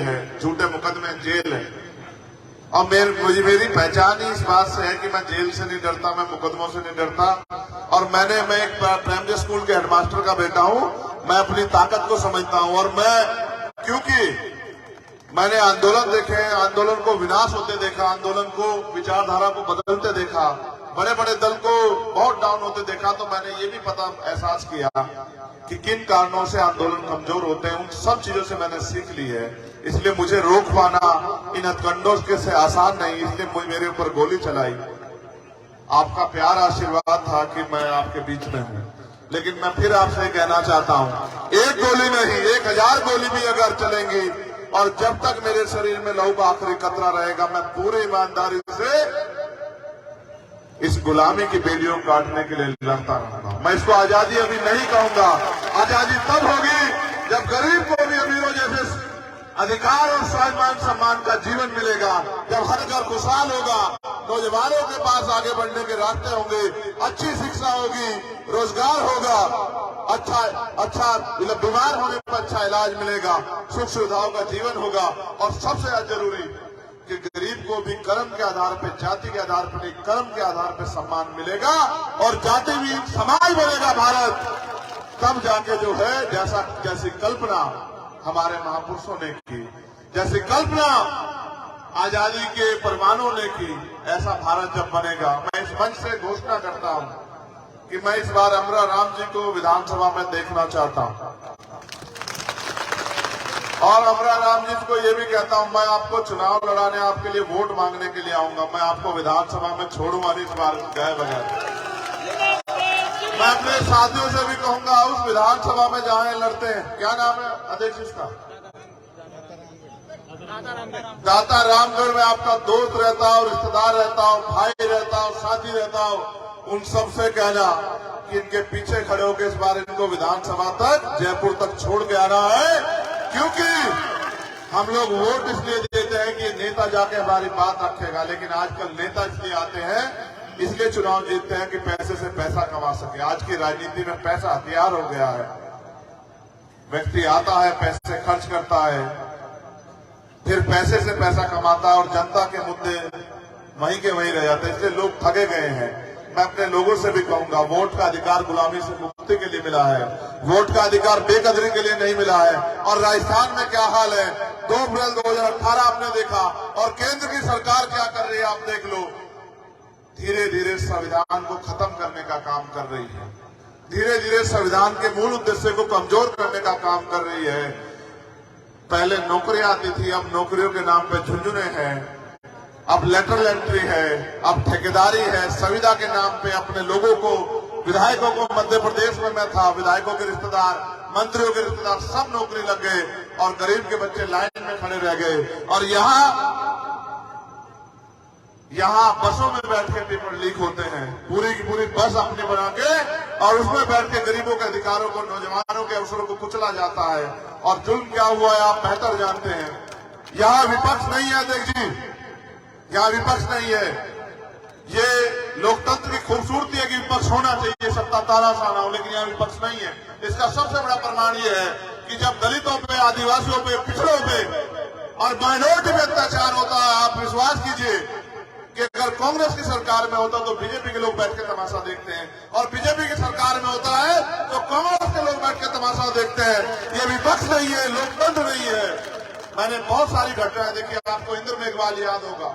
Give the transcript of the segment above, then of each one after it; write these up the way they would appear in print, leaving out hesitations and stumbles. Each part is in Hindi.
है, झूठे मुकदमे, जेल है। और मेरी पहचान ही इस बात से है कि मैं जेल से नहीं डरता, मैं मुकदमों से नहीं डरता। और मैं एक प्राइमरी स्कूल के हेडमास्टर का बेटा हूं, मैं अपनी ताकत को समझता हूं। और क्योंकि मैंने आंदोलन देखे, आंदोलन को विनाश होते देखा, आंदोलन को विचारधारा को बदलते देखा, बड़े बड़े दल को बहुत डाउन होते देखा, तो मैंने ये भी एहसास किया कि किन कारणों से आंदोलन कमजोर होते हैं। उन सब चीजों से मैंने सीख ली है। इसलिए मुझे रोक पाना इन हथकंडों के से आसान नहीं, इसलिए मेरे ऊपर गोली चलाई। आपका प्यार आशीर्वाद था कि मैं आपके बीच में हूं। लेकिन मैं फिर आपसे कहना चाहता हूं, एक गोली नहीं, 1000 गोली भी अगर चलेंगी और जब तक मेरे शरीर में लहू का आखिरी कतरा रहेगा, मैं पूरी ईमानदारी से इस गुलामी की बेड़ियों काटने के लिए लड़ता रहूंगा। मैं इसको आजादी अभी नहीं कहूंगा। आजादी तब होगी जब गरीब को भी अमीरों जैसे अधिकार और स्वाभिमान सम्मान का जीवन मिलेगा, जब हर घर खुशहाल होगा, नौजवानों के पास आगे बढ़ने के रास्ते होंगे, अच्छी शिक्षा होगी, रोजगार होगा, अच्छा बीमार होने पर अच्छा इलाज मिलेगा, सुख सुविधाओं का जीवन होगा। और सबसे ज्यादा जरूरी कि गरीब को भी कर्म के आधार पर, जाति के आधार पर नहीं, कर्म के आधार पर सम्मान मिलेगा और जाति भी समाज बनेगा भारत। तब जाके जो है जैसी कल्पना हमारे महापुरुषों ने की, जैसी कल्पना आजादी के परमाणुओं ने की, ऐसा भारत जब बनेगा। मैं इस मंच से घोषणा करता हूं कि मैं इस बार अमरा राम जी को विधानसभा में देखना चाहता हूं। और अमरा राम जी को ये भी कहता हूं, मैं आपको चुनाव लड़ाने, आपके लिए वोट मांगने के लिए आऊंगा, मैं आपको विधानसभा में छोड़ूंगा नहीं इस बार गए बगैर। मैं अपने साथियों से भी कहूंगा, उस विधानसभा में जहां लड़ते हैं, क्या नाम है अध्यक्ष इसका, दाता रामगढ़ में आपका दोस्त रहता हो, रिश्तेदार रहता हो, भाई रहता हो, साथी रहता हो, उन सबसे कहना कि इनके पीछे खड़े होकर इस बार इनको विधानसभा तक, जयपुर तक छोड़ के आना है। क्योंकि हम लोग वोट इसलिए देते हैं कि नेता जाके हमारी बात रखेगा, लेकिन आजकल नेता इसलिए आते हैं, इसलिए चुनाव जीतते हैं कि पैसे से पैसा कमा सके। आज की राजनीति में पैसा हथियार हो गया है। व्यक्ति आता है, पैसे खर्च करता है, फिर पैसे से पैसा कमाता है और जनता के मुद्दे वहीं के वहीं रह जाते हैं। इसलिए लोग ठगे गए हैं। मैं अपने लोगों से भी कहूंगा, वोट का अधिकार गुलामी से मुक्ति के लिए मिला है, वोट का अधिकार बेकदरी के लिए नहीं मिला है। और राजस्थान में क्या हाल है, 2 अप्रैल 2018 आपने देखा, और केंद्र की सरकार क्या कर रही है आप देख लो। धीरे धीरे संविधान को खत्म करने का काम कर रही है, धीरे धीरे संविधान के मूल उद्देश्य को कमजोर करने का काम कर रही है। पहले नौकरियां आती थी, अब नौकरियों के नाम पे झुंझुने हैं, अब लेटरल एंट्री है, अब ठेकेदारी है, संविदा के नाम पे अपने लोगों को, विधायकों को, मध्य प्रदेश में मैं था, विधायकों के रिश्तेदार, मंत्रियों के रिश्तेदार सब नौकरी लग गए और गरीब के बच्चे लाइन में खड़े रह गए। और यहाँ बसों में बैठ के पेपर लीक होते हैं, पूरी की पूरी बस अपनी बना के, और उसमें बैठ के गरीबों के अधिकारों को, नौजवानों के अवसरों को कुचला जाता है। और जुल्म क्या हुआ है आप बेहतर जानते हैं। यहाँ विपक्ष नहीं है अध्यक्ष जी, यहाँ विपक्ष नहीं है। ये लोकतंत्र की खूबसूरती है कि विपक्ष होना चाहिए, सत्ता तानाशाह ना हो, लेकिन यहाँ विपक्ष नहीं है। इसका सबसे बड़ा प्रमाण ये है कि जब दलितों पे, आदिवासियों पे, पिछड़ों पे और माइनॉरिटी पे अत्याचार होता है, आप विश्वास कीजिए कि अगर कांग्रेस की सरकार में होता तो बीजेपी के लोग बैठ के तमाशा देखते हैं, और बीजेपी की सरकार में होता है तो कांग्रेस के लोग बैठ के तमाशा देखते हैं। ये विपक्ष नहीं है, लोकतंत्र नहीं है। मैंने बहुत सारी घटनाएं देखी। आपको इंद्र मेघवाल याद होगा,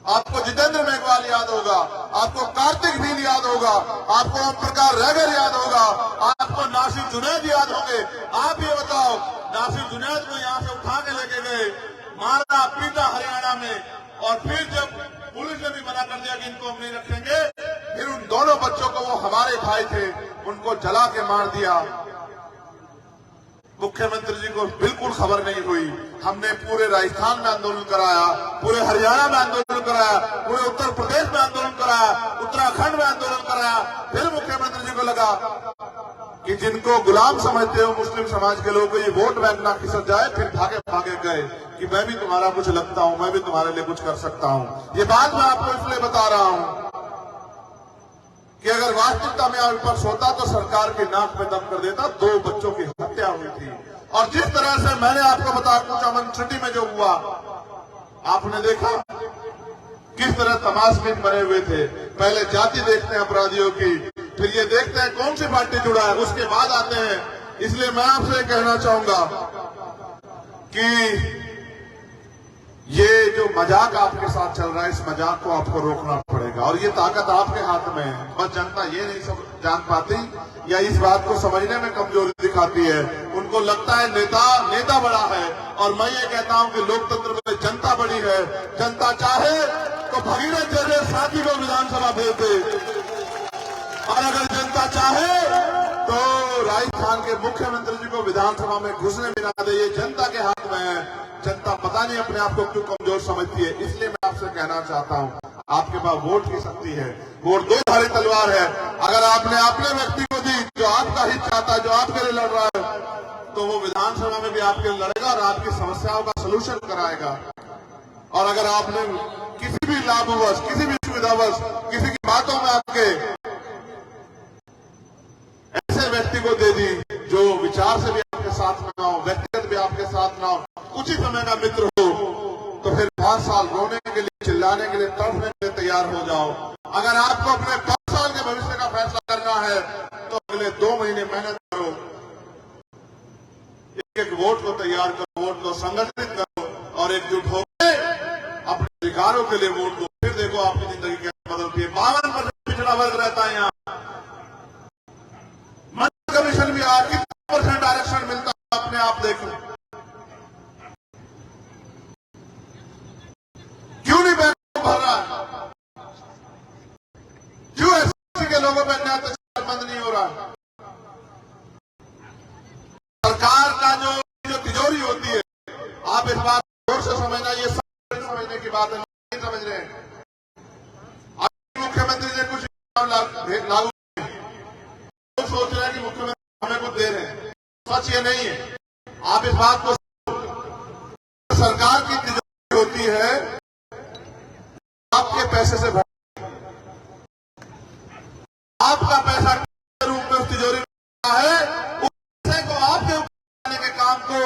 आपको जितेंद्र मेघवाल याद होगा, आपको कार्तिक भील याद होगा, आपको ओम प्रकाश रैगर याद होगा, आपको नासिर जुनैद याद होंगे। आप ये बताओ, नासिर जुनैद को यहाँ से उठा के लेके गए, मारा पीटा हरियाणा में, और फिर जब पुलिस ने भी मना कर दिया कि इनको हम नहीं रखेंगे, फिर उन दोनों बच्चों को, वो हमारे भाई थे, उनको जला के मार दिया। मुख्यमंत्री जी को बिल्कुल खबर नहीं हुई। हमने पूरे राजस्थान में आंदोलन कराया, पूरे हरियाणा में आंदोलन कराया, पूरे उत्तर प्रदेश में आंदोलन कराया, उत्तराखंड में आंदोलन कराया। फिर मुख्यमंत्री जी को लगा कि जिनको गुलाम समझते हो मुस्लिम समाज के लोगों को, ये वोट बैंक ना खिसक जाए, फिर भागे भागे गए कि मैं भी तुम्हारा कुछ लगता हूं, मैं भी तुम्हारे लिए कुछ कर सकता हूं। ये बात मैं आपको इसलिए बता रहा हूं कि अगर वास्तविकता में विपक्ष होता तो सरकार की नाक में दम कर देता। 2 बच्चों की हत्या हुई थी, और जिस तरह से मैंने आपको बताया कुछ अमन सिटी में जो हुआ, आपने देखा किस तरह तमाशबीन बने हुए थे। पहले जाति देखते हैं अपराधियों की, फिर ये देखते हैं कौन सी पार्टी जुड़ा है, उसके बाद आते हैं। इसलिए मैं आपसे कहना चाहूंगा कि ये जो मजाक आपके साथ चल रहा है, इस मजाक को आपको रोकना पड़ेगा और ये ताकत आपके हाथ में है। बस जनता ये नहीं सब जान पाती या इस बात को समझने में कमजोरी दिखाती है। उनको लगता है नेता बड़ा है, और मैं ये कहता हूं कि लोकतंत्र में जनता बड़ी है। जनता चाहे तो भगीरथ जैसे साथी को विधानसभा भेज दे, और अगर जनता चाहे तो राजस्थान के मुख्यमंत्री जी को विधानसभा में घुसने भी ना दे। ये जनता के हाथ में है। जनता पता नहीं अपने आप को क्यों कमजोर समझती है। इसलिए मैं आपसे कहना चाहता हूं, आपके पास वोट की शक्ति है। वोट दो धारी तलवार है। अगर आपने अपने व्यक्ति को दी जो आपका हित चाहता है, जो आपके लिए लड़ रहा है, तो वो विधानसभा में भी आपके लिए लड़ेगा और आपकी समस्याओं का सलूशन कराएगा। और अगर आपने किसी भी लाभवश, किसी भी सुविधावश, किसी की बातों में आपके ऐसे व्यक्ति को दे दी जो विचार से भी आपके साथ ना हो, व्यक्तिगत भी आपके साथ ना हो, उचित समय का मित्र हो, तो फिर 5 साल रोने के लिए, चिल्लाने के लिए, तड़पने के लिए तैयार हो जाओ। अगर आपको अपने 5 साल के भविष्य का फैसला करना है तो अगले 2 महीने मेहनत करो, एक वोट को तैयार करो, वोट को संगठित करो और एकजुट होकर अपने अधिकारों के लिए वोट दो। फिर देखो आपकी जिंदगी कैसे बदलती है। 52% पिछड़ा वर्ग रहता है यहाँ, कमीशन भी आ, कितना % आरक्षण मिलता है अपने आप देखो। क्यों नहीं बैंक भर रहा, क्यों एससी के लोगों पर अन्याय अत्याचार बंद नहीं हो रहा। सरकार का जो तिजोरी होती है, आप इस बात जोर से समझना, ये समझने की बात है, नहीं समझ रहे हैं। मुख्यमंत्री ने कुछ लागू सोच रहे हैं कि मुख्यमंत्री हमें कुछ दे रहे हैं, सच ये नहीं है। आप इस बात को, सरकार की तिजोरी होती है आपके पैसे से, आपका पैसा के रूप में उस तिजोरी में है, उस पैसे को आपके ऊपर लाने के काम को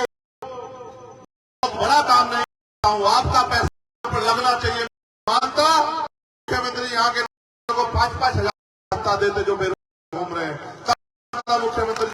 बहुत बड़ा काम नहीं करता हूं, आपका पैसा पर लगना चाहिए। मानता मुख्यमंत्री यहाँ के लोगों को 5-5 हजार देते जो बेरोजगार घूम रहे हैं, मुख्यमंत्री